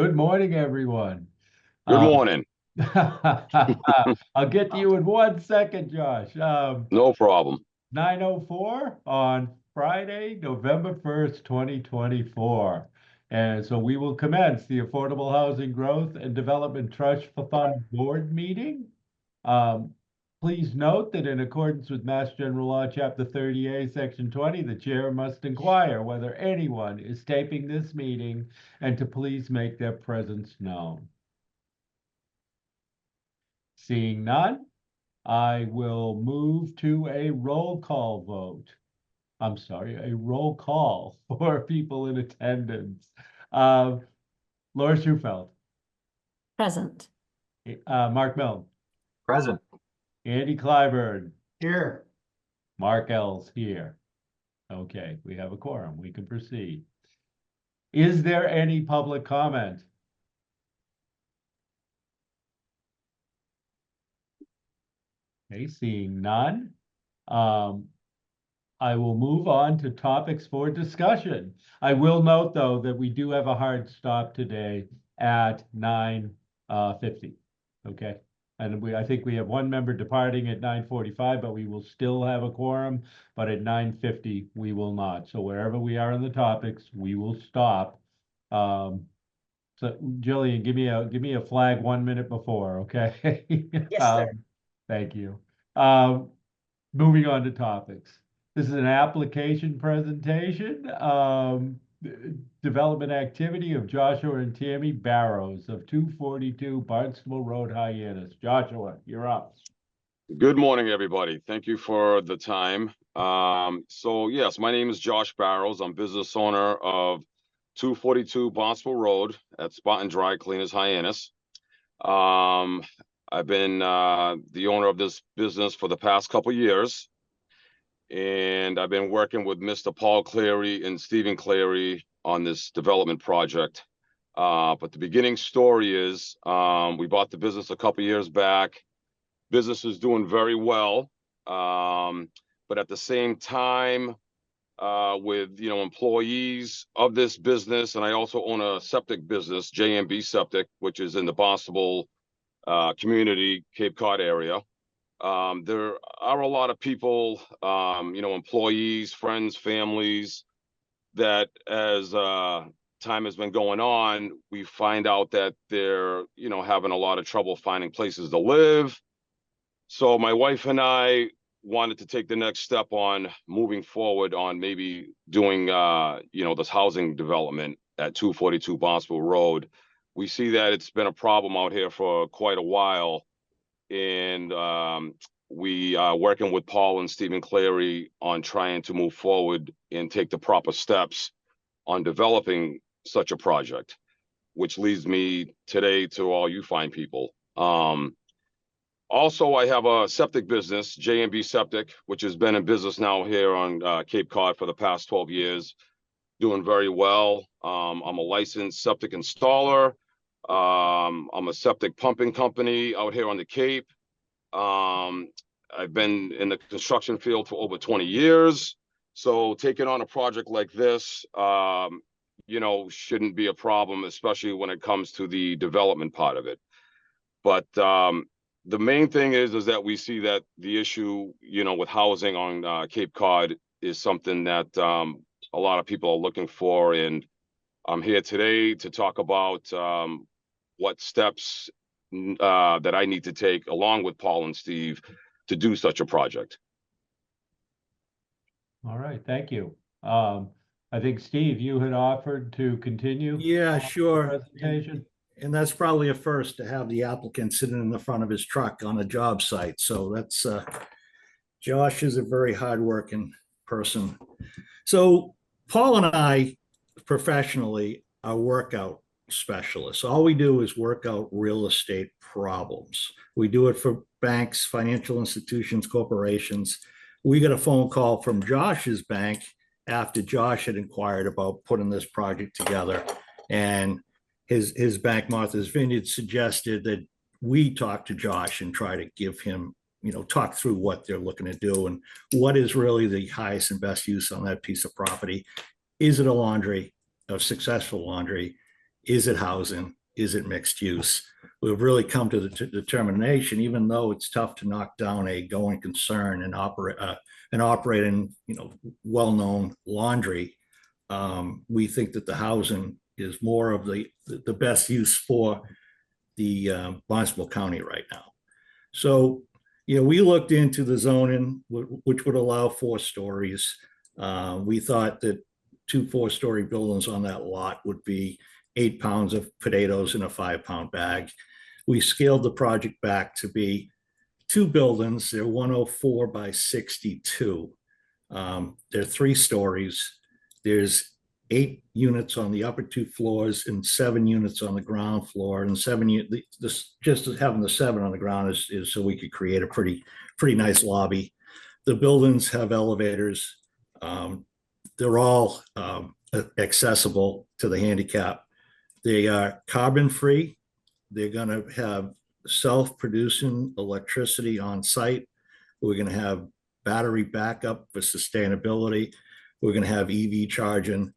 Good morning, everyone. Good Uh, morning. I'll get to you in 1 second, Josh. No problem. 9:04 on Friday, November 1st, 2024. And so we will commence the Affordable Housing Growth and Development Trust Fund Board meeting. Um, Please note that in accordance with Mass General Law, Chapter 30A, Section 20, the chair must inquire whether anyone is taping this meeting and to please make their presence known. Seeing none, I will move to a roll call vote. I'm sorry, a roll call for people in attendance. Laura Schufeld, Present. Mark Milne, Present. Andy Clyburn, Here. Mark L's here. Okay, we have a quorum. We can proceed. Is there any public comment? Okay, seeing none. I will move on to topics for discussion. I will note, though, that we do have a hard stop today at 9:50. Okay. And I think we have one member departing at 9:45, but we will still have a quorum. But at 9:50, we will not. So wherever we are in the topics, we will stop. So Jillian, give me a flag 1 minute before, okay? Yes, sir. Thank you. Moving on to topics. This is an application presentation, development activity of Joshua and Tammy Barrows of 242 Barnstable Road, Hyannis. Joshua, you're up. Good morning, everybody. Thank you for the time. So yes, my name is Josh Barrows. I'm business owner of 242 Barnstable Road at Spot and Dry Cleaners, Hyannis. I've been the owner of this business for the past couple years. And I've been working with Mr. Paul Cleary and Stephen Cleary on this development project. But the beginning story is we bought the business a couple years back. Business is doing very well. But at the same time, with employees of this business, and I also own a septic business, J&B Septic, which is in the Barnstable community, Cape Cod area. There are a lot of people, employees, friends, families, that as time has been going on, we find out that they're, having a lot of trouble finding places to live. So my wife and I wanted to take the next step on moving forward on maybe doing, this housing development at 242 Barnstable Road. We see that it's been a problem out here for quite a while. And we are working with Paul and Stephen Cleary on trying to move forward and take the proper steps on developing such a project, which leads me today to all you fine people. Also, I have a septic business, J&B Septic, which has been in business now here on Cape Cod for the past 12 years, doing very well. I'm a licensed septic installer. I'm a septic pumping company out here on the Cape. I've been in the construction field for over 20 years. So taking on a project like this, shouldn't be a problem, especially when it comes to the development part of it. But the main thing is that we see that the issue, with housing on Cape Cod is something that a lot of people are looking for. And I'm here today to talk about what steps that I need to take along with Paul and Steve to do such a project. All right, thank you. I think Steve, you had offered to continue. Yeah, sure. Presentation. And that's probably a first to have the applicant sitting in the front of his truck on a job site. So that's Josh is a very hardworking person. So Paul and I professionally are workout specialists. All we do is work out real estate problems. We do it for banks, financial institutions, corporations. We got a phone call from Josh's bank after Josh had inquired about putting this project together. And his bank, Martha's Vineyard, suggested that we talk to Josh and try to give him, talk through what they're looking to do and what is really the highest and best use on that piece of property. Is it a laundry, a successful laundry? Is it housing? Is it mixed use? We've really come to the determination, even though it's tough to knock down a going concern and operating, well-known laundry. We think that the housing is more of the best use for the Barnstable County right now. So, we looked into the zoning, which would allow 4 stories. We thought that 2 4-story buildings on that lot would be 8 pounds of potatoes in a 5-pound bag. We scaled the project back to be 2 buildings. They're 104 by 62. They're 3 stories. There's 8 units on the upper 2 floors and 7 units on the ground floor. And 7, just having the 7 on the ground is so we could create a pretty nice lobby. The buildings have elevators. They're all accessible to the handicap. They are carbon free. They're going to have self-producing electricity on site. We're going to have battery backup for sustainability. We're going to have EV charging.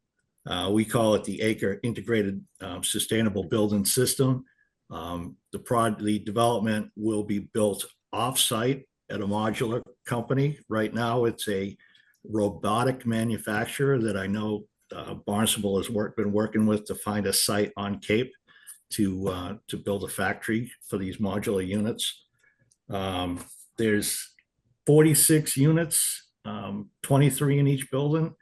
We call it the ACRE Integrated Sustainable Building System. The development will be built off-site at a modular company. Right now, it's a robotic manufacturer that I know Barnstable has been working with to find a site on Cape to build a factory for these modular units. There's 46 units, 23 in each building.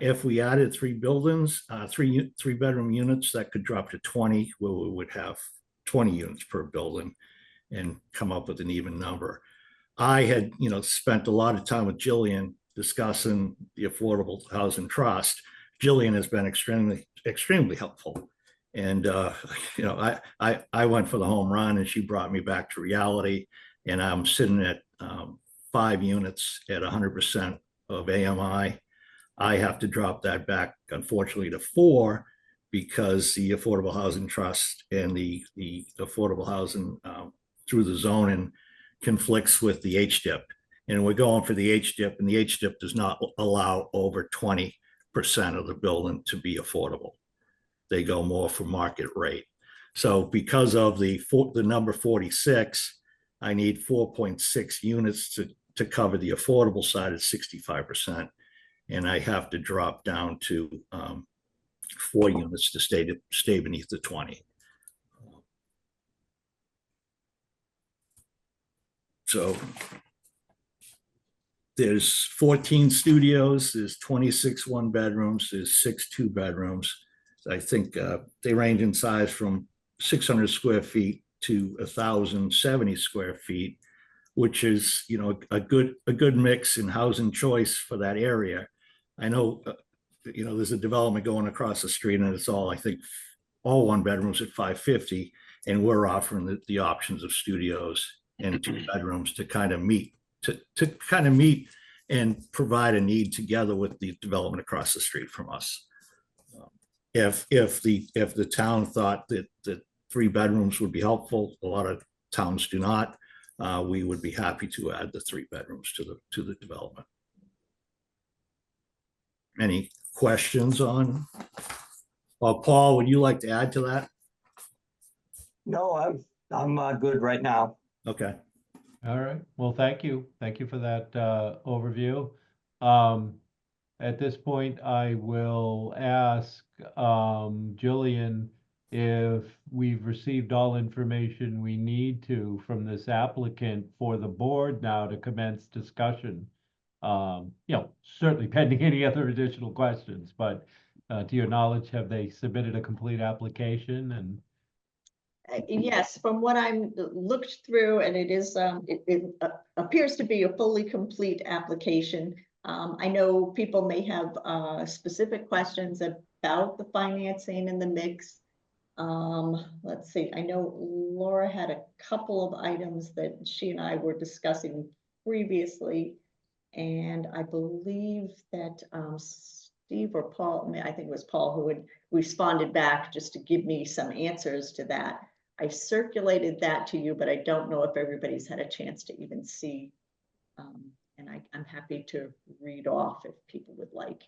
If we added 3 buildings, 3-bedroom units, that could drop to 20, where we would have 20 units per building and come up with an even number. I had, spent a lot of time with Jillian discussing the Affordable Housing Trust. Jillian has been extremely helpful. And, I went for the home run and she brought me back to reality. And I'm sitting at 5 units at 100% of AMI. I have to drop that back, unfortunately, to 4 because the Affordable Housing Trust and the affordable housing through the zoning conflicts with the HDIP. And we're going for the HDIP, and the HDIP does not allow over 20% of the building to be affordable. They go more for market rate. So because of the number 46, I need 4.6 units to cover the affordable side at 65%. And I have to drop down to 4 units to stay beneath the 20. So there's 14 studios, there's 26 1-bedrooms, there's 6 2-bedrooms. I think they range in size from 600 square feet to 1,070 square feet, which is, a good mix in housing choice for that area. I know, there's a development going across the street and it's all, I think, all 1-bedrooms at 550. And we're offering the options of studios and 2 bedrooms to kind of meet and provide a need together with the development across the street from us. If the town thought that 3 bedrooms would be helpful, a lot of towns do not. We would be happy to add the 3 bedrooms to the development. Any questions on? Paul, would you like to add to that? No, I'm good right now. Okay. All right. Well, thank you. Thank you for that overview. At this point, I will ask Jillian if we've received all information we need to from this applicant for the board now to commence discussion. Certainly pending any other additional questions, but to your knowledge, have they submitted a complete application? And Yes, from what I'm looked through, and it is, it appears to be a fully complete application. I know people may have specific questions about the financing and the mix. Let's see, I know Laura had a couple of items that she and I were discussing previously. And I believe that Steve or Paul, I think it was Paul who had responded back just to give me some answers to that. I circulated that to you, but I don't know if everybody's had a chance to even see. And I'm happy to read off if people would like.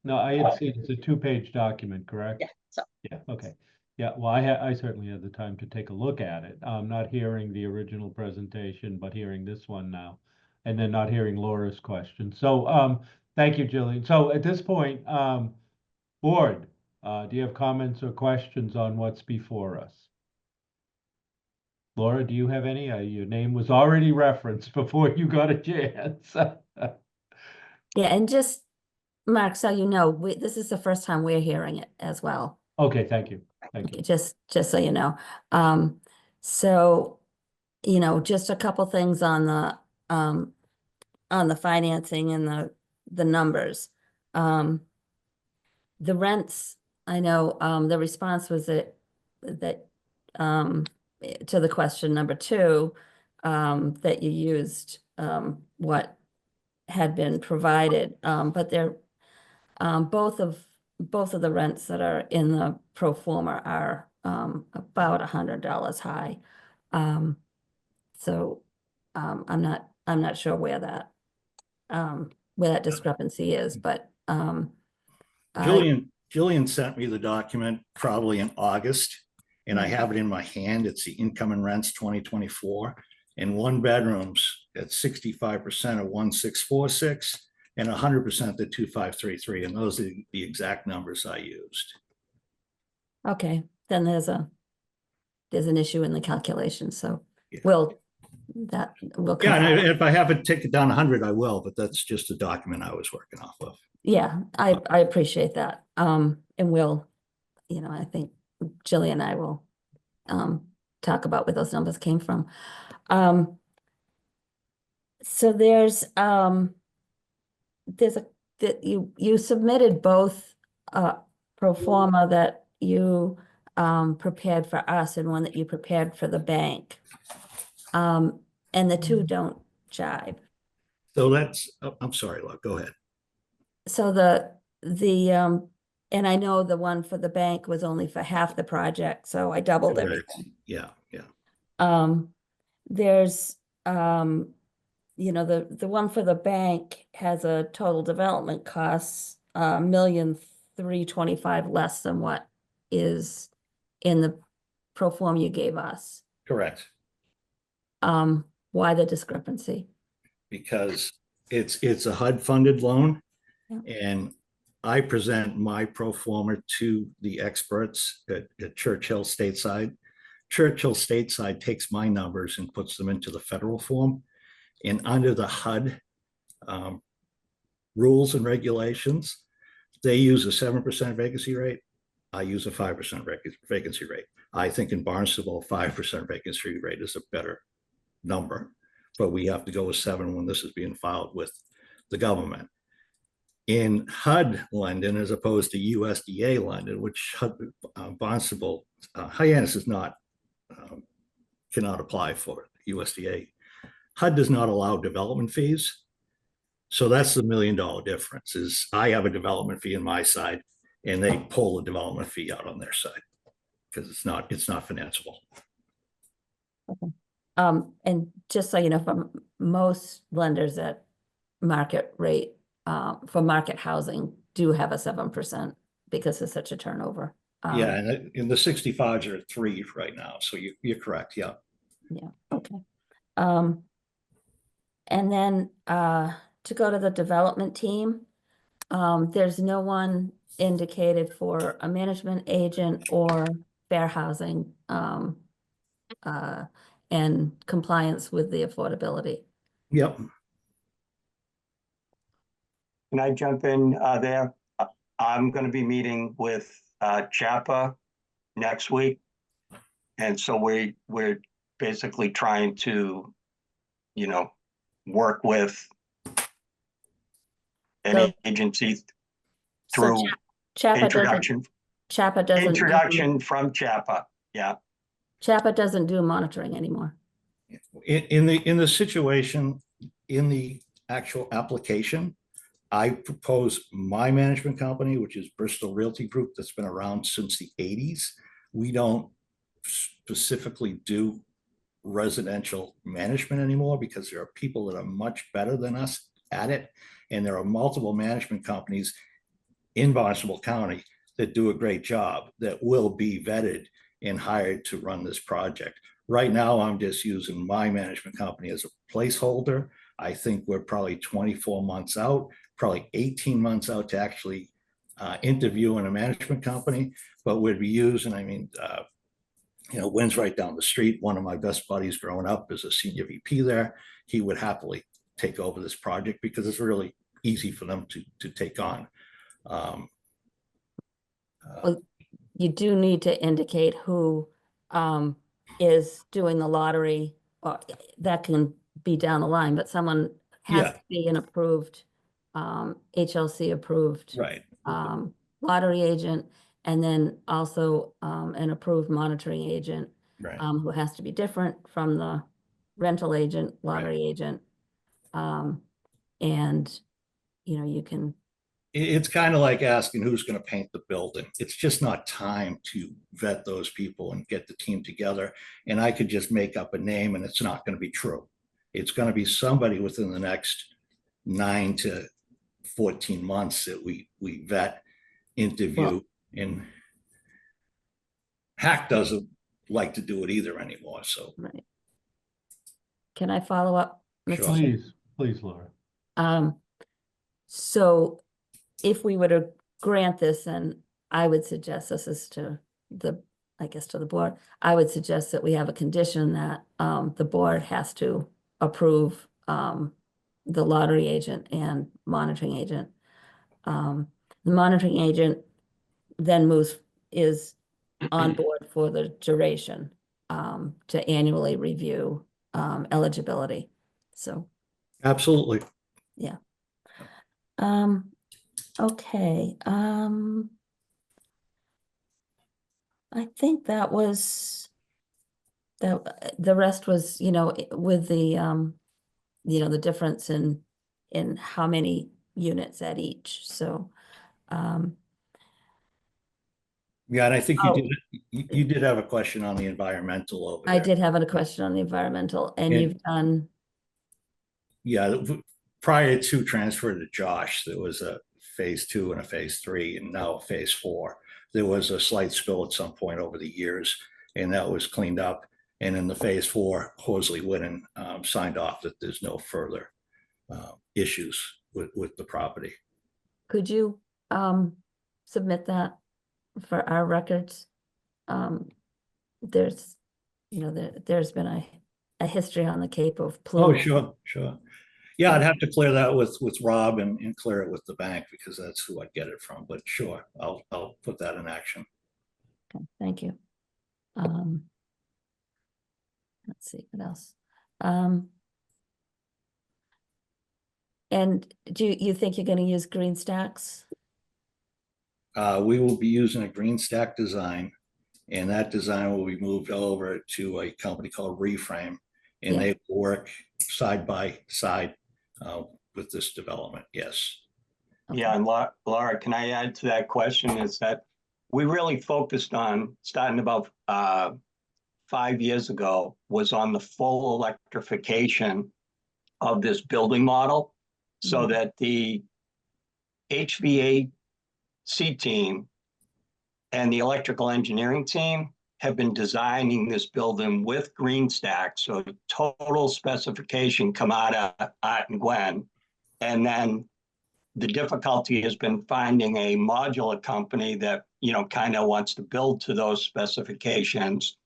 No, I had seen, it's a two-page document, correct? Yeah, so, Yeah, okay. Yeah, well, I certainly had the time to take a look at it. Not hearing the original presentation, but hearing this one now. And then not hearing Laura's question. So, thank you, Jillian. So at this point, board, do you have comments or questions on what's before us? Laura, do you have any? Your name was already referenced before you got a chance. Yeah, and just, Mark, so you know, this is the first time we're hearing it as well. Okay, thank you. Thank you. Just so you know. So, you know, just a couple things on the financing and the numbers. The rents, I know, the response was that to the question number 2, that you used, what had been provided, but they're, both of the rents that are in the pro forma are, about $100 high. So, I'm not sure where that discrepancy is, but, Jillian sent me the document probably in August, and I have it in my hand. It's the income and rents 2024. And one bedrooms at 65% of 1646 and 100% the 2533. And those are the exact numbers I used. okay, then there's an issue in the calculation, so Yeah. we'll Yeah, confirm. and if I have to take it down 100, I will, but that's just a document I was working off of. Yeah, I appreciate that. And we'll, you know, I think Jillian and I will talk about where those numbers came from. So there's that you submitted both pro forma that you prepared for us and one that you prepared for the bank. And the two don't jive. So that's, I'm sorry, Laura, go ahead. So and I know the one for the bank was only for half the project, so I doubled everything. Yeah. There's, you know, the one for the bank has a total development costs, $1,325,000 less than what is in the pro forma you gave us. Correct. Why the discrepancy? Because it's a HUD-funded loan. Yeah. And I present my pro forma to the experts at Churchill Stateside. Churchill Stateside takes my numbers and puts them into the federal form. And under the HUD rules and regulations, they use a 7% vacancy rate. I use a 5% vacancy rate. I think in Barnstable, 5% vacancy rate is a better number, but we have to go with 7 when this is being filed with the government. In HUD London, as opposed to USDA London, which Barnstable, Hyannis is not, cannot apply for USDA. HUD does not allow development fees. So that's the $1 million difference is I have a development fee on my side and they pull the development fee out on their side because it's not financeable. And just so you know, from most lenders at market rate, for market housing do have a 7% because it's such a turnover. Yeah, and in the 65s are at 3 right now. So you're correct. Yeah. Yeah, okay. And then to go to the development team, there's no one indicated for a management agent or fair housing and compliance with the affordability. Yep. Can I jump in there? I'm going to be meeting with CHAPA next week. And so we're basically trying to, you know, work with an agency through CHAPA introduction from CHAPA. Yeah. CHAPA doesn't do monitoring anymore. In the situation, in the actual application, I propose my management company, which is Bristol Realty Group, that's been around since the 80s. We don't specifically do residential management anymore because there are people that are much better than us at it. And there are multiple management companies in Barnstable County that do a great job that will be vetted and hired to run this project. Right now, I'm just using my management company as a placeholder. I think we're probably 24 months out, probably 18 months out to actually interview in a management company, but we'd be using, Wynn's right down the street. One of my best buddies growing up is a senior VP there. He would happily take over this project because it's really easy for them to take on. Well, you do need to indicate who is doing the lottery, or that can be down the line, but someone has Yeah. to be an approved, HLC approved Right. lottery agent, and then also an approved monitoring agent, Right. who has to be different from the rental agent, lottery agent. And, you can, It's kind of like asking who's going to paint the building. It's just not time to vet those people and get the team together. And I could just make up a name and it's not going to be true. It's going to be somebody within the next 9 to 14 months that we vet, interview, and Hack doesn't like to do it either anymore. So right. Can I follow up? Mr. Sure. Chair? Please, Laura. So if we were to grant this, and I would suggest this is to the, I guess to the board, I would suggest that we have a condition that the board has to approve the lottery agent and monitoring agent. The monitoring agent then is on board for the duration to annually review eligibility. So, absolutely. yeah. Okay. I think that was the rest was, with the the difference in how many units at each. So, Yeah, and I think Oh. you did have a question on the environmental over there. I did have a question on the environmental, and And- you've done, Yeah, prior to transfer to Josh, there was a phase 2 and a phase 3, and now a phase 4. There was a slight spill at some point over the years, and that was cleaned up. And in the phase 4, Horsley Witten signed off that there's no further issues with the property. could you submit that for our records? There's, there's been a history on the Cape of Oh, plume. sure. Yeah, I'd have to clear that with Rob and clear it with the bank because that's who I'd get it from. But sure, I'll put that in action. Okay, thank you. Let's see, what else? And do you think you're gonna use green stacks? We will be using a green stack design, and that design will be moved over to a company called Reframe, and Yeah. they will work side by side with this development. Yes. Yeah, and Laura, can I add to that question is that we really focused on, starting about 5 years ago, was on the full electrification of this building model so that the HVAC team and the electrical engineering team have been designing this building with green stack. So total specification come out of Art and Gwen. And then the difficulty has been finding a modular company that, kind of wants to build to those specifications.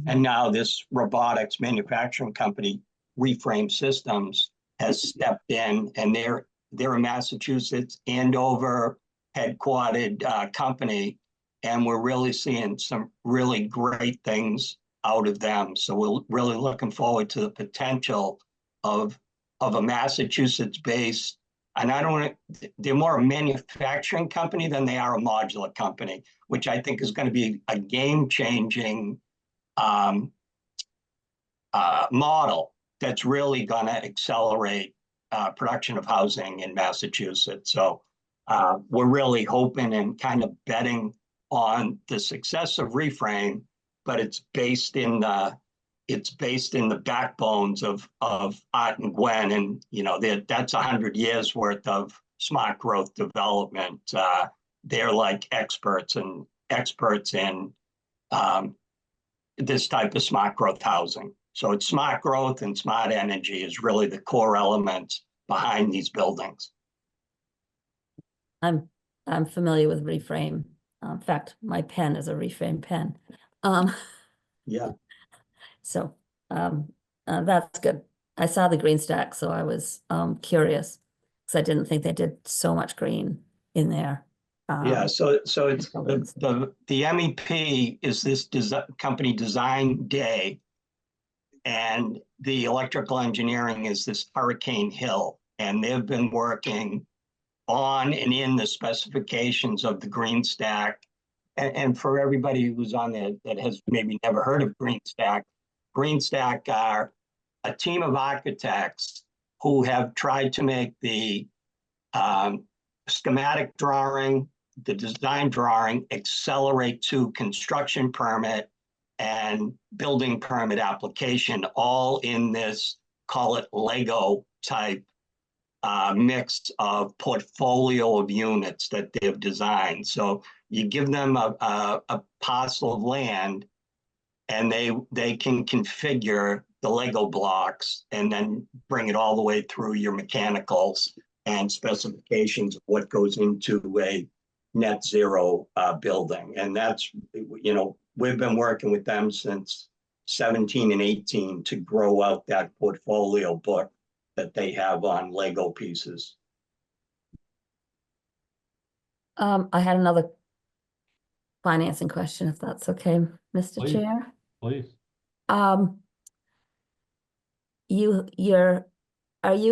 And now this robotics manufacturing company, Reframe Systems, has stepped in, and they're a Massachusetts, Andover headquartered company. And we're really seeing some really great things out of them. So we're really looking forward to the potential of a Massachusetts-based, and they're more a manufacturing company than they are a modular company, which I think is going to be a game-changing model that's really going to accelerate production of housing in Massachusetts. So we're really hoping and kind of betting on the success of Reframe, but it's based in the backbones of Art and Gwen, and that's 100 years worth of smart growth development they're like experts in this type of smart growth housing. So it's smart growth and smart energy is really the core elements behind these buildings. I'm familiar with reframe. In fact, my pen is a reframe pen. Um, Yeah. so that's good. I saw the green stack, so I was curious because I didn't think they did so much green in there. Yeah, so it's buildings. the MEP is this company Design Day, and the electrical engineering is this Hurricane Hill, and they've been working on and in the specifications of the green stack. And for everybody who's on there that has maybe never heard of green stack are a team of architects who have tried to make the schematic drawing, the design drawing accelerate to construction permit and building permit application, all in this, call it Lego type mix of portfolio of units that they've designed. So you give them a parcel of land and they can configure the Lego blocks and then bring it all the way through your mechanicals and specifications of what goes into a net zero building. And that's, you know, we've been working with them since 17 and 18 to grow out that portfolio book that they have on Lego pieces. I had another financing question, if that's okay, Mr. Please. Chair. Please. Are you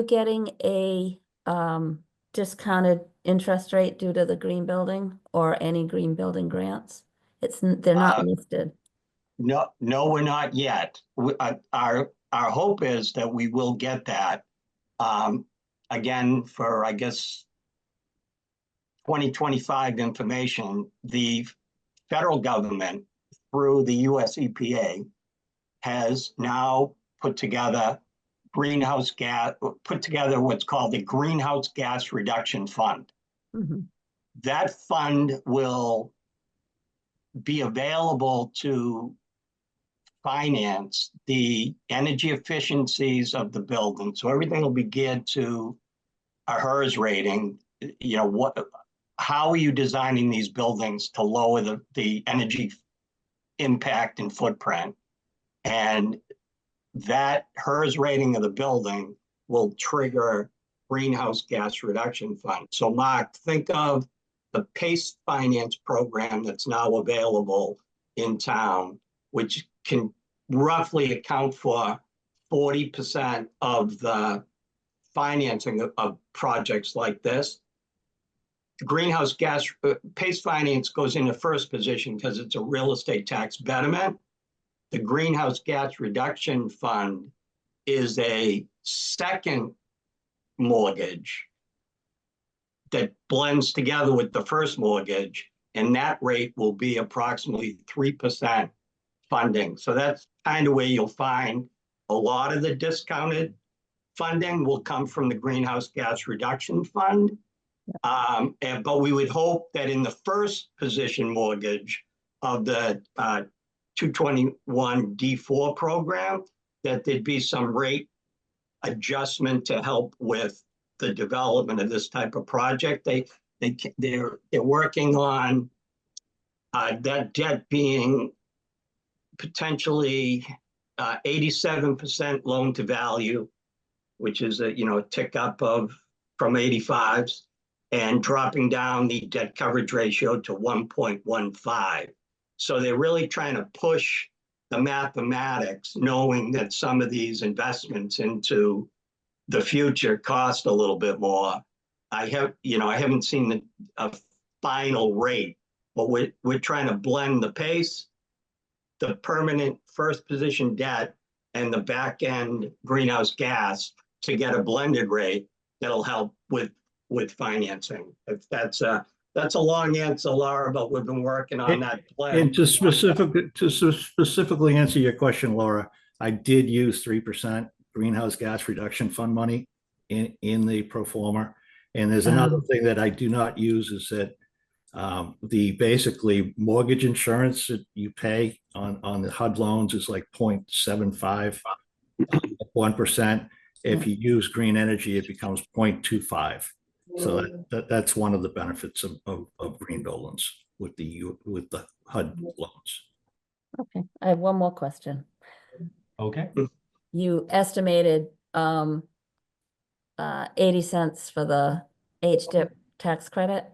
getting a discounted interest rate due to the green building or any green building grants? They're not listed. No, we're not yet. Our hope is that we will get that. Again, for, I guess, 2025 information, the federal government through the US EPA has now put together what's called the Greenhouse Gas Reduction Fund. Mm-hmm. That fund will be available to finance the energy efficiencies of the building. So everything will be geared to a HERS rating. You know, how are you designing these buildings to lower the energy impact and footprint? And that HERS rating of the building will trigger greenhouse gas reduction fund. So Mark, think of the PACE finance program that's now available in town, which can roughly account for 40% of the financing of projects like this. Greenhouse gas PACE finance goes into first position because it's a real estate tax betterment. The greenhouse gas reduction fund is a second mortgage that blends together with the first mortgage, and that rate will be approximately 3% funding. So that's kind of where you'll find a lot of the discounted funding will come from the greenhouse gas reduction fund. But we would hope that in the first position mortgage of the 221 D4 program, that there'd be some rate adjustment to help with the development of this type of project. They're working on that debt being potentially 87% loan to value, which is a tick up from 85s, and dropping down the debt coverage ratio to 1.15. So they're really trying to push the mathematics, knowing that some of these investments into the future cost a little bit more. I haven't seen a final rate, but we're trying to blend the PACE, the permanent first position debt, and the back end greenhouse gas to get a blended rate that'll help with financing. If that's a long answer, Laura, but we've been working on that plan. And to specifically answer your question, Laura, I did use 3% greenhouse gas reduction fund money in the pro forma. And there's another thing that I do not use is that The basically mortgage insurance that you pay on the HUD loans is like 0.75, 1%. If you use green energy, it becomes 0.25. So that's one of the benefits of green buildings with the HUD loans. Okay, I have one more question. Okay, You estimated 80 cents for the HDIP tax credit.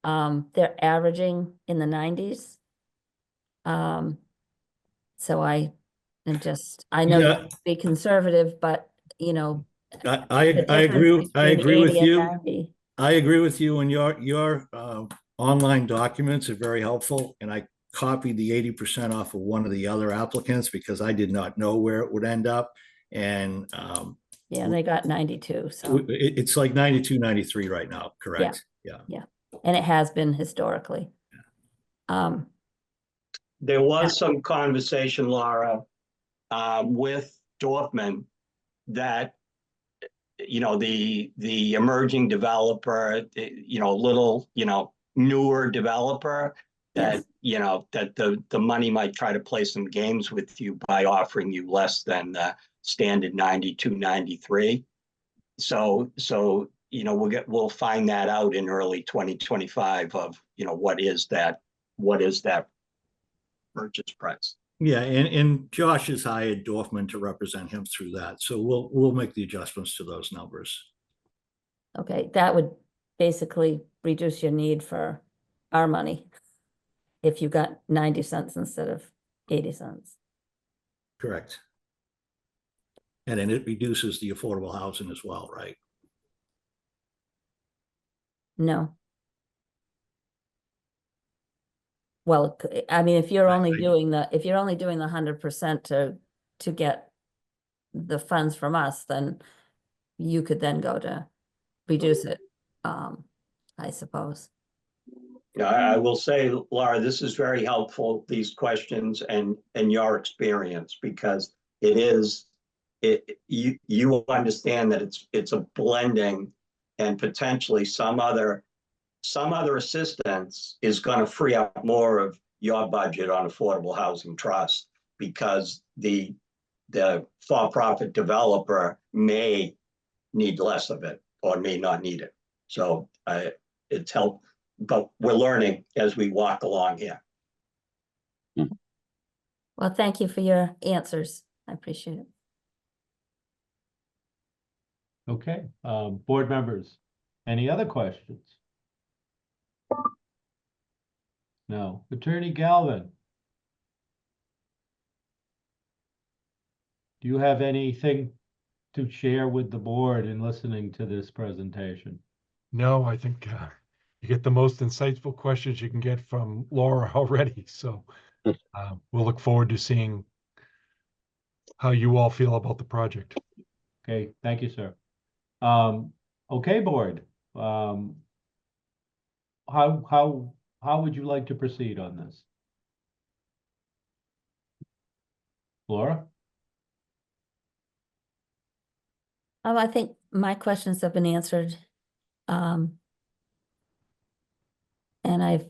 They're averaging in the 90s. So I am just, I know you Yeah. have to be conservative, but you know, I the agree. difference I between agree with 80 and you. 90. I agree with you, and your online documents are very helpful. And I copied the 80% off of one of the other applicants because I did not know where it would end up. And Yeah, they got 92, so, it's like 92, 93 right now, correct? Yeah. and it has been historically. There was some conversation, Laura, with Dorfman that, you know, the emerging developer, little, newer developer, that, Yes. that the money might try to play some games with you by offering you less than the standard 92, 93. So, we'll find that out in early 2025 of, what is that purchase price. Yeah, and Josh has hired Dorfman to represent him through that. So we'll make the adjustments to those numbers. Okay, that would basically reduce your need for our money if you got 90 cents instead of 80 cents. Correct. And then it reduces the affordable housing as well, right? No. Well, I mean, if you're only doing the 100% to get the funds from us, then you could then go to reduce it, I suppose. Yeah, I will say, Laura, this is very helpful, these questions and your experience, because you understand that it's a blending, and potentially some other assistance is going to free up more of your budget on affordable housing trust, because the for-profit developer may need less of it or may not need it. So it's helped, but we're learning as we walk along here. Well, thank you for your answers. I appreciate it. okay. Board members, any other questions? No. Attorney Galvin? Do you have anything to share with the board in listening to this presentation? No, I think you get the most insightful questions you can get from Laura already. So we'll look forward to seeing how you all feel about the project. Okay, thank you, sir. Okay, board. How would you like to proceed on this? Laura? I think my questions have been answered. And I've,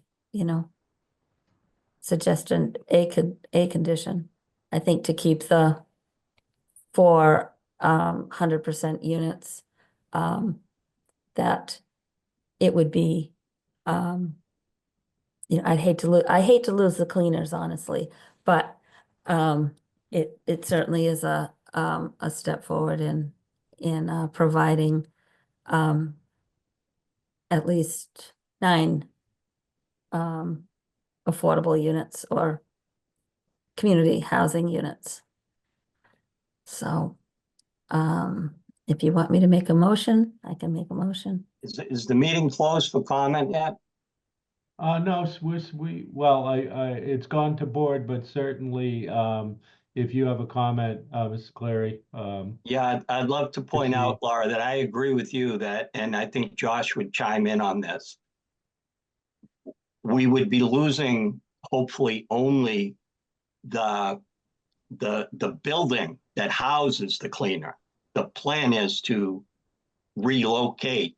suggested a condition, I think, to keep the 100% units, that it would be, I hate to lose the cleaners, honestly, but it certainly is a step forward in providing at least 9 affordable units or community housing units. So if you want me to make a motion, I can make a motion. Is the meeting closed for comment yet? No, well, it's gone to board, but certainly, if you have a comment, Mrs. Clary. Yeah, I'd love to point proceed. out, Laura, that I agree with you and I think Josh would chime in on this. We would be losing hopefully only the building that houses the cleaner. The plan is to relocate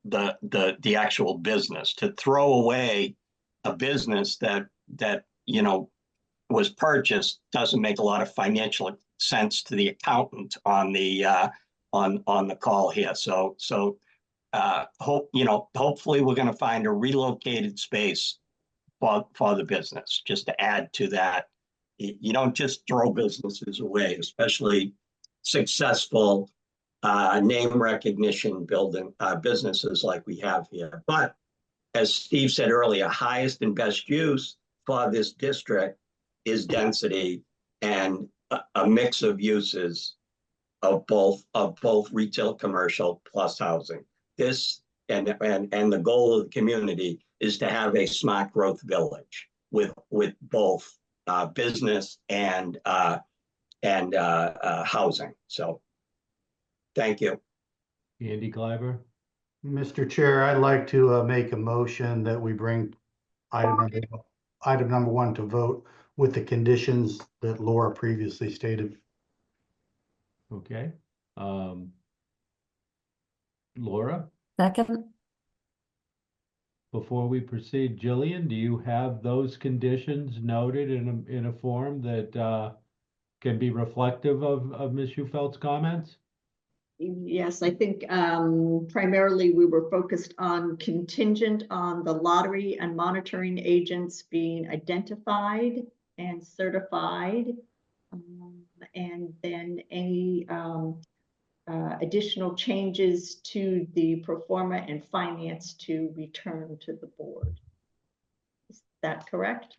the actual business. To throw away a business that was purchased doesn't make a lot of financial sense to the accountant on the call here. So hopefully we're going to find a relocated space for the business, just to add to that. You don't just throw businesses away, especially successful name recognition building businesses like we have here. But as Steve said earlier, highest and best use for this district is density and a mix of uses of both retail, commercial, plus housing. This and the goal of the community is to have a smart growth village with both business and housing. So, thank you. Andy Gleiber? Mr. Chair, I'd like to make a motion that we bring item number 1 to vote with the conditions that Laura previously stated. Okay. Laura, Second, before we proceed, Jillian, do you have those conditions noted in a form that can be reflective of Ms. Schufeld's comments? Yes, I think primarily we were focused on contingent on the lottery and monitoring agents being identified and certified. And then any additional changes to the pro forma and finance to return to the board. Is that correct?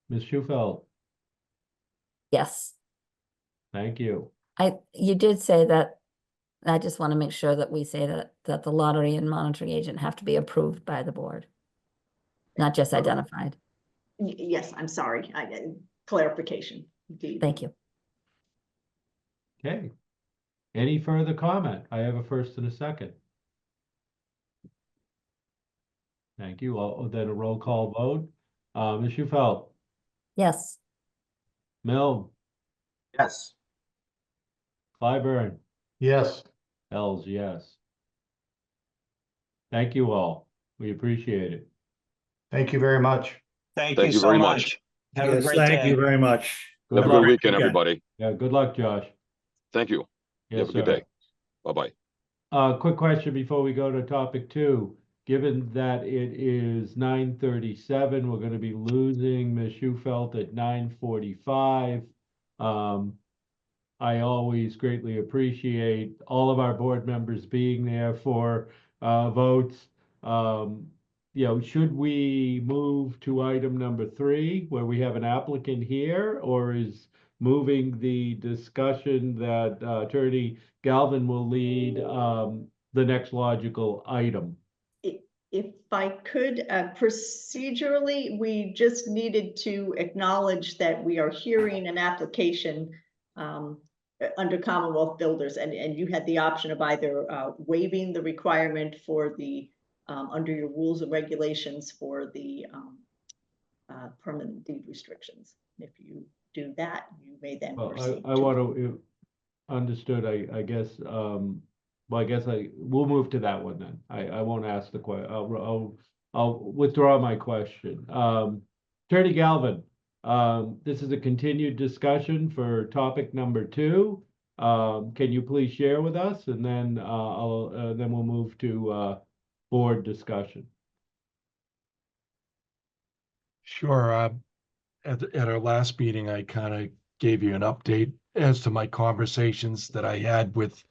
Ms. Schufeld, yes. thank you. You did say that. I just want to make sure that we say that the lottery and monitoring agent have to be approved by the board, not just identified. Yes, I'm sorry. Clarification. Indeed. Thank you. Okay. Any further comment? I have a first and a second. Thank you. Then a roll call vote. Ms. Schufeld, Yes. Milne, Yes. Clyburn, Yes. Ells, yes. Thank you all. We appreciate it. Thank you very much. Thank Thank you you so very much. much. Have a Yes, great thank day. you very much. Good Have a luck. good weekend, Okay. everybody. Yeah, good luck, Josh. Thank you. You Yes, have a good sir. day. Bye-bye. Quick question before we go to topic 2. Given that it is 9:37, we're going to be losing Ms. Schufelt at 9:45. I always greatly appreciate all of our board members being there for votes. Should we move to item number 3, where we have an applicant here, or is moving the discussion that Attorney Galvin will lead the next logical item? If I could, procedurally, we just needed to acknowledge that we are hearing an application under Commonwealth Builders, and you had the option of either waiving the requirement for the under your rules and regulations for the permanent deed restrictions. If you do that, you may then Well, proceed. I want to, understood, I guess, well, I guess we'll move to that one then. I won't ask the question. I'll withdraw my question. Attorney Galvin, this is a continued discussion for topic number 2. Can you please share with us, and then then we'll move to board discussion. Sure. At our last meeting, I kind of gave you an update as to my conversations that I had with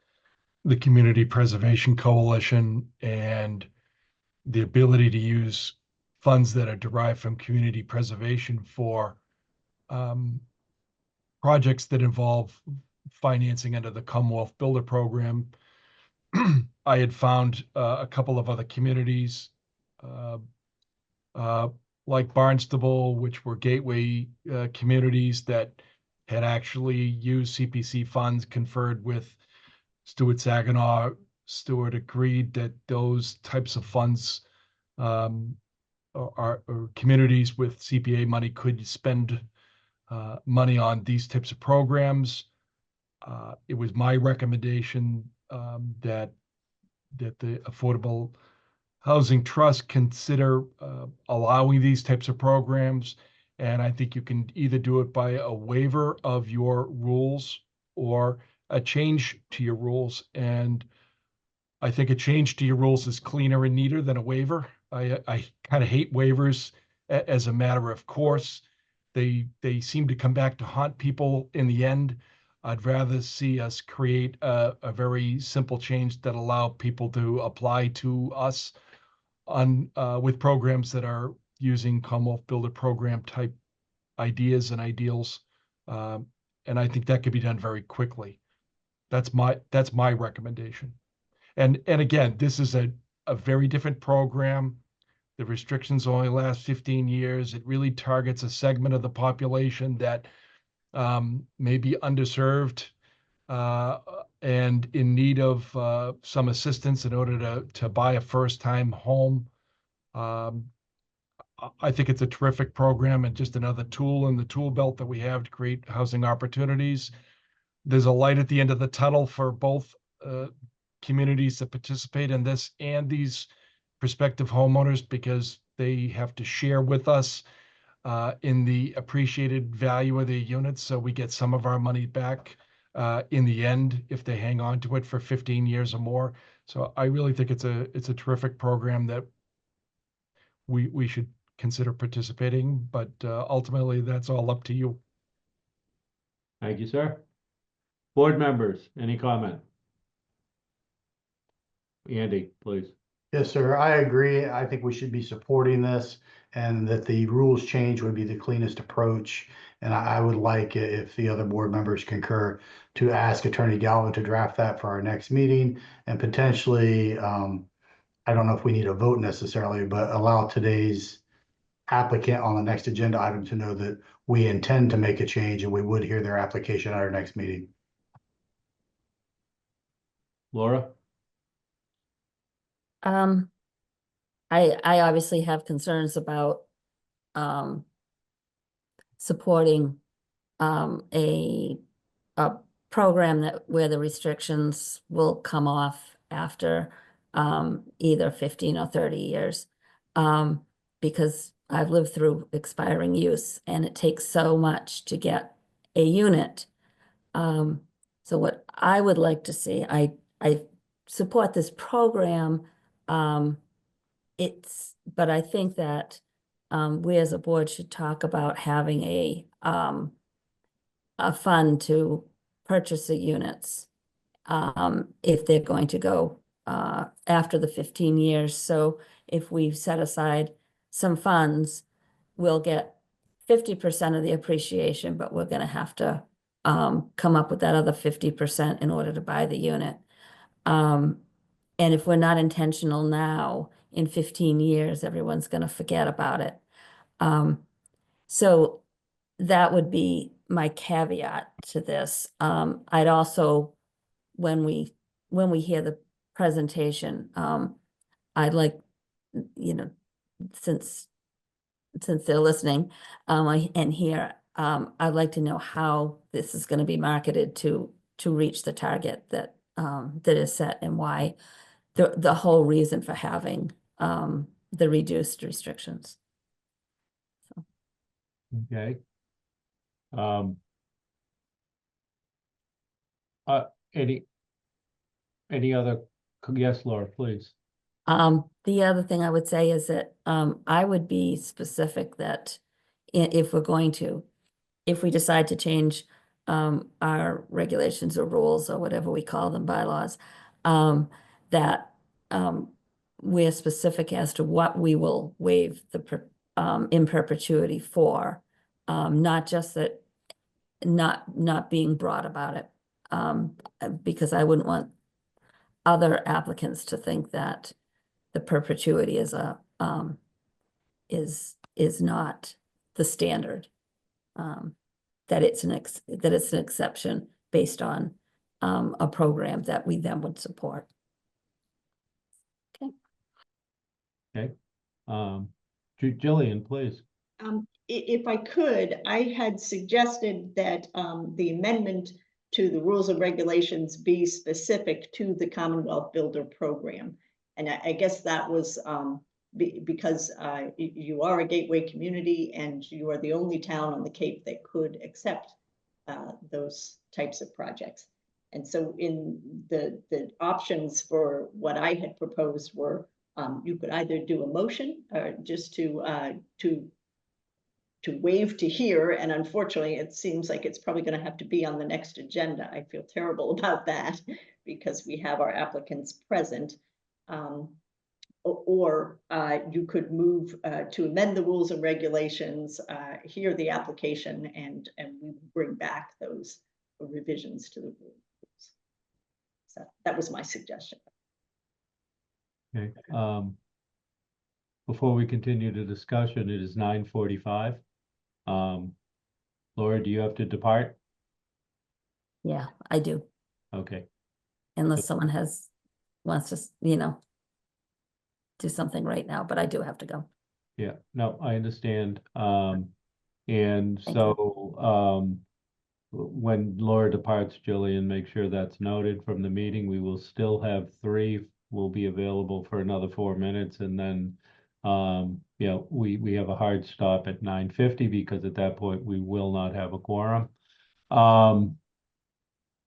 the Community Preservation Coalition and the ability to use funds that are derived from community preservation for projects that involve financing under the Commonwealth Builder Program. I had found a couple of other communities like Barnstable, which were gateway communities that had actually used CPC funds, conferred with Stuart Saginaw. Stuart agreed that those types of funds or communities with CPA money could spend money on these types of programs. It was my recommendation that that the Affordable Housing Trust consider allowing these types of programs. And I think you can either do it by a waiver of your rules or a change to your rules. And I think a change to your rules is cleaner and neater than a waiver. I kind of hate waivers as a matter of course. They seem to come back to haunt people in the end. I'd rather see us create a very simple change that allow people to apply to us on with programs that are using Commonwealth Builder Program type ideas and ideals. And I think that could be done very quickly. That's my recommendation. And again, this is a very different program. The restrictions only last 15 years. It really targets a segment of the population that may be underserved and in need of some assistance in order to buy a first-time home. I think it's a terrific program and just another tool in the tool belt that we have to create housing opportunities. There's a light at the end of the tunnel for both communities that participate in this and these prospective homeowners, because they have to share with us in the appreciated value of the units. So we get some of our money back in the end if they hang on to it for 15 years or more. So I really think it's a terrific program that we should consider participating, but ultimately that's all up to you. Thank you, sir. Board members, any comment? Andy, please. Yes, sir. I agree. I think we should be supporting this and that the rules change would be the cleanest approach. And I would like it if the other board members concur to ask Attorney Galvin to draft that for our next meeting and potentially, I don't know if we need a vote necessarily, but allow today's applicant on the next agenda item to know that we intend to make a change and we would hear their application at our next meeting. Laura? I obviously have concerns about supporting a program that where the restrictions will come off after either 15 or 30 years. Because I've lived through expiring use and it takes so much to get a unit. So what I would like to see, I support this program. But I think that we as a board should talk about having a fund to purchase the units if they're going to go after the 15 years. So if we set aside some funds, we'll get 50% of the appreciation, but we're going to have to come up with that other 50% in order to buy the unit. And if we're not intentional now, in 15 years, everyone's going to forget about it. So that would be my caveat to this. I'd also, when we hear the presentation, I'd like, since they're listening, and here, I'd like to know how this is going to be marketed to reach the target that is set, and why the whole reason for having the reduced restrictions. Okay. Any other? Yes, Laura, please. The other thing I would say is that I would be specific that if we decide to change our regulations or rules or whatever we call them, bylaws, that we're specific as to what we will waive the in perpetuity for, not just that not being broad about it, because I wouldn't want other applicants to think that the perpetuity is not the standard, that it's an exception based on a program that we then would support. Okay. Jillian, please. If I could, I had suggested that the amendment to the rules and regulations be specific to the Commonwealth Builder Program. And I guess that was because you are a gateway community and you are the only town on the Cape that could accept those types of projects. And so in the options for what I had proposed were you could either do a motion or just to waive to hear, and unfortunately it seems like it's probably going to have to be on the next agenda. I feel terrible about that because we have our applicants present. Or you could move to amend the rules and regulations, hear the application, and we bring back those revisions to the rules. So that was my suggestion. Okay. Before we continue the discussion, it is 9:45. Laura, do you have to depart? Yeah, I do, Okay. unless someone wants to, you know, do something right now, but I do have to go. Yeah, no, I understand. And Thank so when Laura departs, Jillian, make sure that's noted from the meeting. We will still have 3 will be available for another 4 minutes, and then you know, we have a hard stop at 9:50 because at that point we will not have a quorum.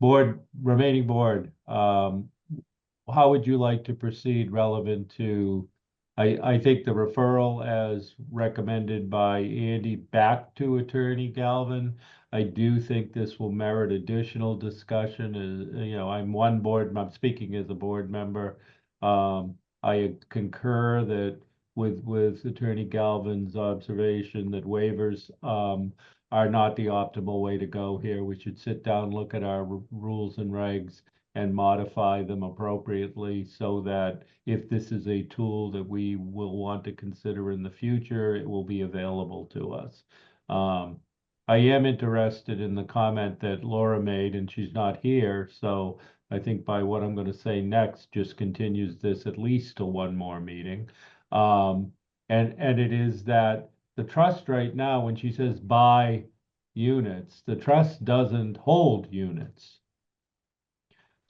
Remaining board, how would you like to proceed relevant to, I think the referral as recommended by Andy back to Attorney Galvin. I do think this will merit additional discussion. You know, I'm speaking as a board member. I concur that with Attorney Galvin's observation that waivers are not the optimal way to go here. We should sit down, look at our rules and regs and modify them appropriately so that if this is a tool that we will want to consider in the future, it will be available to us. I am interested in the comment that Laura made, and she's not here, so I think by what I'm going to say next just continues this at least to one more meeting. And it is that the trust right now, when she says buy units, the trust doesn't hold units.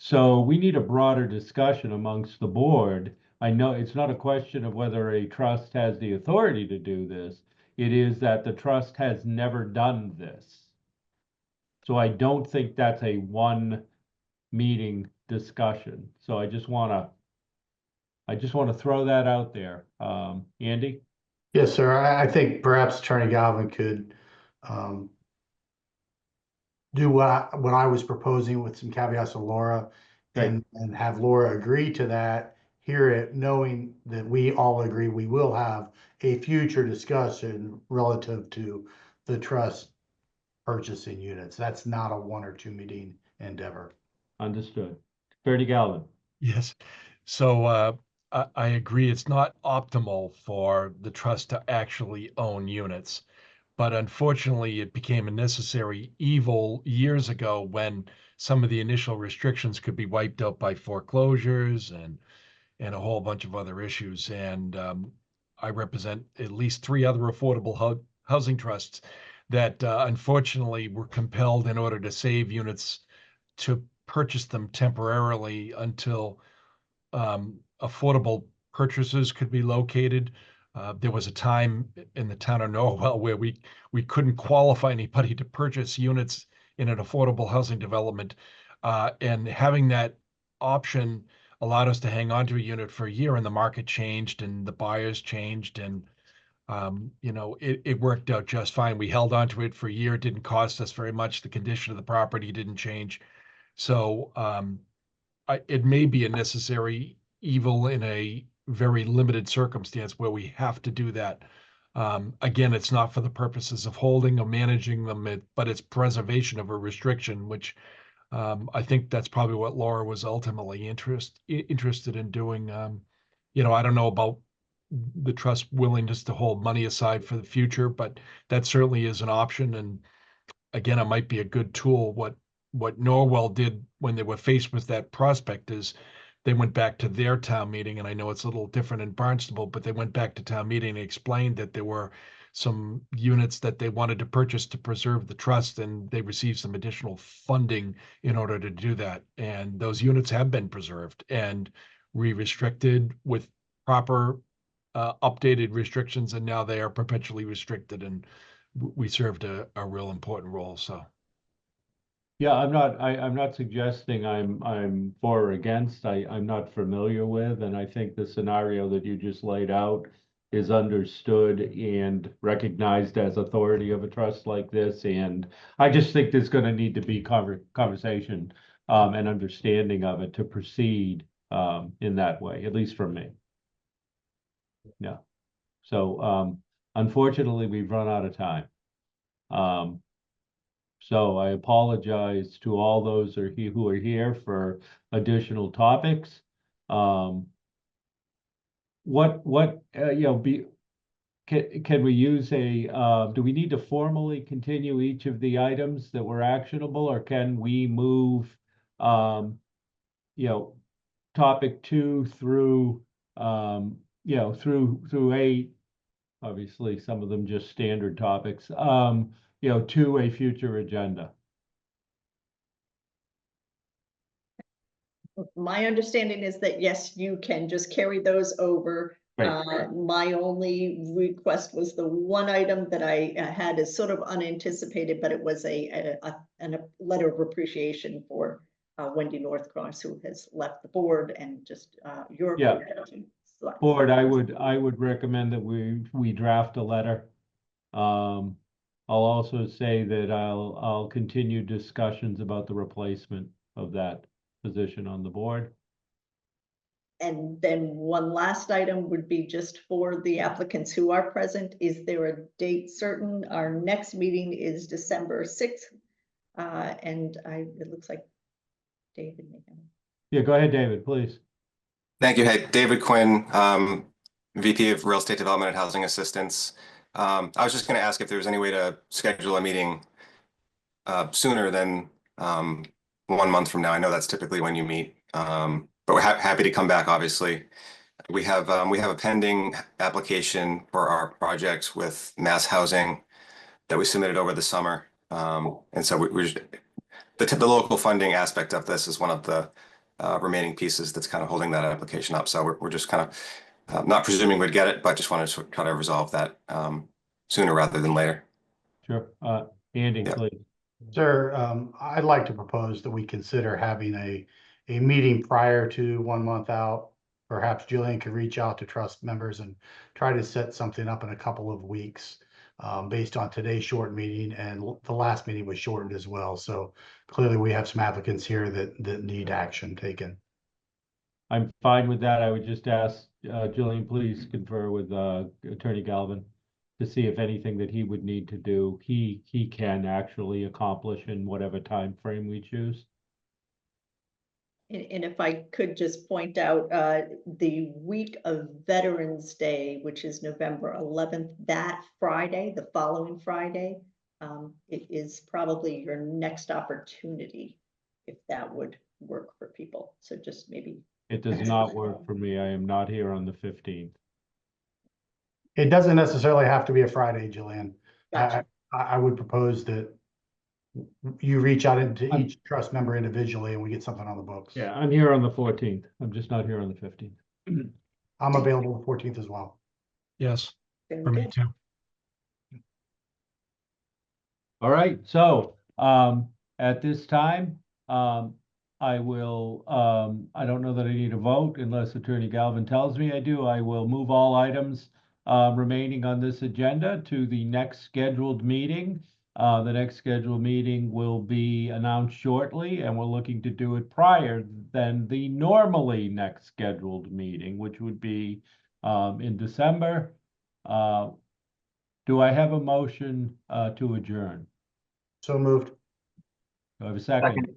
So we need a broader discussion amongst the board. I know it's not a question of whether a trust has the authority to do this. It is that the trust has never done this. So I don't think that's a one meeting discussion. So I just want to throw that out there. Andy? Yes, sir. I think perhaps Attorney Galvin could do what I was proposing with some caveats to Laura and have Laura agree to that, hear it, knowing that we all agree we will have a future discussion relative to the trust purchasing units. That's not a 1 or 2 meeting endeavor. Understood. Attorney Galvin? Yes. So I agree. It's not optimal for the trust to actually own units. But unfortunately, it became a necessary evil years ago when some of the initial restrictions could be wiped out by foreclosures and a whole bunch of other issues. And I represent at least 3 other affordable housing trusts that unfortunately were compelled in order to save units to purchase them temporarily until affordable purchases could be located. There was a time in the town of Norwell where we couldn't qualify anybody to purchase units in an affordable housing development. And having that option allowed us to hang on to a unit for a year, and the market changed and the buyers changed. And, you know, it worked out just fine. We held on to it for a year. It didn't cost us very much. The condition of the property didn't change. So it may be a necessary evil in a very limited circumstance where we have to do that. Again, it's not for the purposes of holding or managing them, but it's preservation of a restriction, which I think that's probably what Laura was ultimately interested in doing. You know, I don't know about the trust's willingness to hold money aside for the future, but that certainly is an option. And again, it might be a good tool. What Norwell did when they were faced with that prospect is they went back to their town meeting, and I know it's a little different in Barnstable, but they went back to town meeting and explained that there were some units that they wanted to purchase to preserve the trust, and they received some additional funding in order to do that. And those units have been preserved and re-restricted with proper updated restrictions, and now they are perpetually restricted, and we served a real important role. So Yeah, I'm not suggesting I'm for or against. I'm not familiar with, and I think the scenario that you just laid out is understood and recognized as authority of a trust like this. And I just think there's going to need to be conversation and understanding of it to proceed in that way, at least for me. Yeah. So unfortunately, we've run out of time. So I apologize to all those who are here for additional topics. Can we use do we need to formally continue each of the items that were actionable, or can we move, topic 2 through, through 8, obviously some of them just standard topics, to a future agenda? My understanding is that, yes, you can just carry those over. Right. My only request was the one item that I had is sort of unanticipated, but it was a letter of appreciation for Wendy Northcross, who has left the board, and just your. Yeah. Board, I would recommend that we draft a letter. I'll also say that I'll continue discussions about the replacement of that position on the board. And then one last item would be just for the applicants who are present. Is there a date certain? Our next meeting is December 6th. And it looks like David. Yeah, go ahead, David, please. Thank you. Hey, David Quinn, VP of Real Estate Development and Housing Assistance. I was just going to ask if there was any way to schedule a meeting sooner than 1 month from now. I know that's typically when you meet, but we're happy to come back. Obviously, we have a pending application for our projects with Mass Housing that we submitted over the summer, and so the local funding aspect of this is one of the remaining pieces that's kind of holding that application up. So we're just kind of not presuming we'd get it, but just wanted to try to resolve that sooner rather than later. Sure. Andy, Yeah. please. Sir, I'd like to propose that we consider having a meeting prior to 1 month out. Perhaps Jillian could reach out to trust members and try to set something up in a couple of weeks based on today's short meeting, and the last meeting was shortened as well. So clearly we have some applicants here that need action taken. I'm fine with that. I would just ask Jillian, please confer with Attorney Galvin to see if anything that he would need to do, he can actually accomplish in whatever time frame we choose. And if I could just point out, the week of Veterans Day, which is November 11th, that Friday, the following Friday, it is probably your next opportunity, if that would work for people. So just maybe. It does not work for me. I am not here on the 15th. It doesn't necessarily have to be a Friday, Jillian. Gotcha. I would propose that you reach out into each trust member individually and we get something on the books. Yeah, I'm here on the 14th. I'm just not here on the 15th. I'm available the 14th as well. yes, Very for me good. too. All right, so at this time, I will, I don't know that I need a vote unless Attorney Galvin tells me I do. I will move all items remaining on this agenda to the next scheduled meeting. The next scheduled meeting will be announced shortly, and we're looking to do it prior than the normally next scheduled meeting, which would be in December. Do I have a motion to adjourn? So moved. Do I have a second?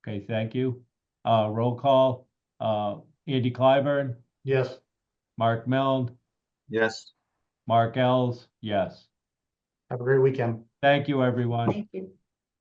Okay, thank you. Roll call. Andy Clyburn, Yes. Mark Milne, Yes. Mark Ells, yes. Have a great weekend. Thank you, everyone. Thank you.